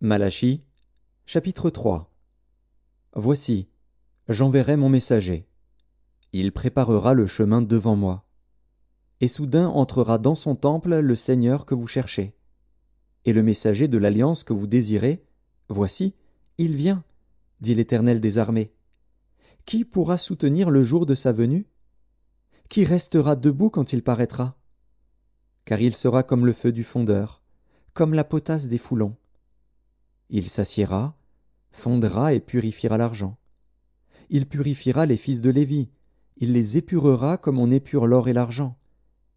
Malachie, chapitre 3. Voici, j'enverrai mon messager. Il préparera le chemin devant moi. Et soudain entrera dans son temple le Seigneur que vous cherchez. Et le messager de l'alliance que vous désirez, voici, il vient, dit l'Éternel des armées. Qui pourra soutenir le jour de sa venue? Qui restera debout quand il paraîtra? Car il sera comme le feu du fondeur, comme la potasse des foulons. Il s'assiera, fondra et purifiera l'argent. Il purifiera les fils de Lévi, il les épurera comme on épure l'or et l'argent,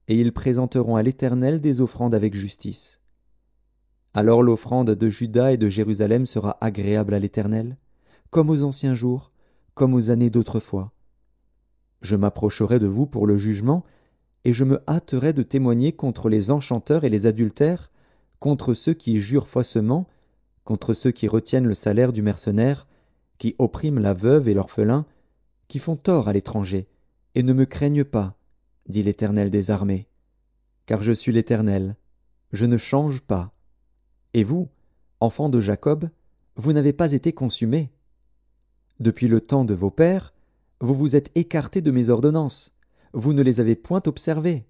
et ils présenteront à l'Éternel des offrandes avec justice. Alors l'offrande de Juda et de Jérusalem sera agréable à l'Éternel, comme aux anciens jours, comme aux années d'autrefois. Je m'approcherai de vous pour le jugement, et je me hâterai de témoigner contre les enchanteurs et les adultères, contre ceux qui jurent faussement, contre ceux qui retiennent le salaire du mercenaire, qui oppriment la veuve et l'orphelin, qui font tort à l'étranger, et ne me craignent pas, dit l'Éternel des armées. Car je suis l'Éternel, je ne change pas. Et vous, enfants de Jacob, vous n'avez pas été consumés. Depuis le temps de vos pères, vous vous êtes écartés de mes ordonnances, vous ne les avez point observées.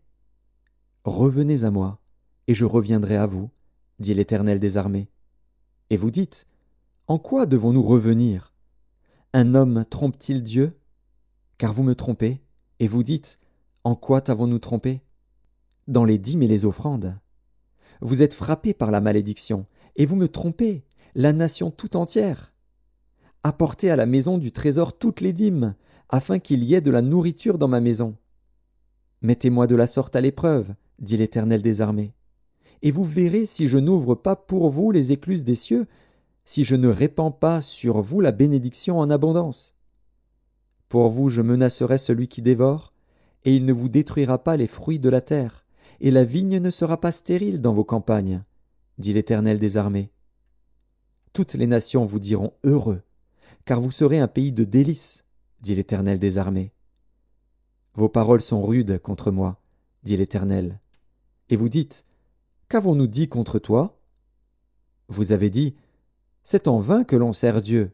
Revenez à moi, et je reviendrai à vous, dit l'Éternel des armées. Et vous dites, en quoi devons-nous revenir? Un homme trompe-t-il Dieu? Car vous me trompez, et vous dites, en quoi t'avons-nous trompé? Dans les dîmes et les offrandes. Vous êtes frappés par la malédiction, et vous me trompez, la nation tout entière. Apportez à la maison du trésor toutes les dîmes, afin qu'il y ait de la nourriture dans ma maison. Mettez-moi de la sorte à l'épreuve, dit l'Éternel des armées, et vous verrez si je n'ouvre pas pour vous les écluses des cieux, si je ne répands pas sur vous la bénédiction en abondance. Pour vous je menacerai celui qui dévore, et il ne vous détruira pas les fruits de la terre, et la vigne ne sera pas stérile dans vos campagnes, dit l'Éternel des armées. Toutes les nations vous diront heureux, car vous serez un pays de délices, dit l'Éternel des armées. Vos paroles sont rudes contre moi, dit l'Éternel. Et vous dites, qu'avons-nous dit contre toi? Vous avez dit, c'est en vain que l'on sert Dieu.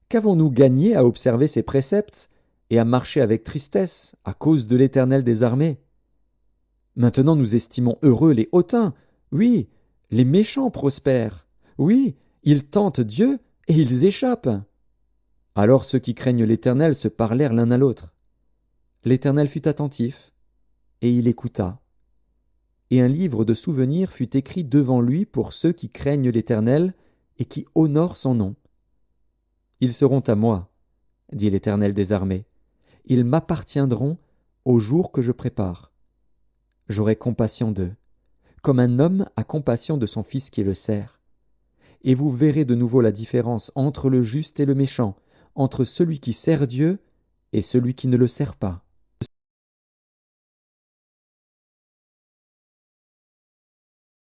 Qu'avons-nous gagné à observer ses préceptes et à marcher avec tristesse à cause de l'Éternel des armées? Maintenant nous estimons heureux les hautains, oui, les méchants prospèrent, oui, ils tentent Dieu et ils échappent. Alors ceux qui craignent l'Éternel se parlèrent l'un à l'autre. L'Éternel fut attentif, et il écouta. Et un livre de souvenirs fut écrit devant lui pour ceux qui craignent l'Éternel et qui honorent son nom. Ils seront à moi, dit l'Éternel des armées. Ils m'appartiendront au jour que je prépare. J'aurai compassion d'eux, comme un homme a compassion de son fils qui le sert. Et vous verrez de nouveau la différence entre le juste et le méchant, entre celui qui sert Dieu et celui qui ne le sert pas.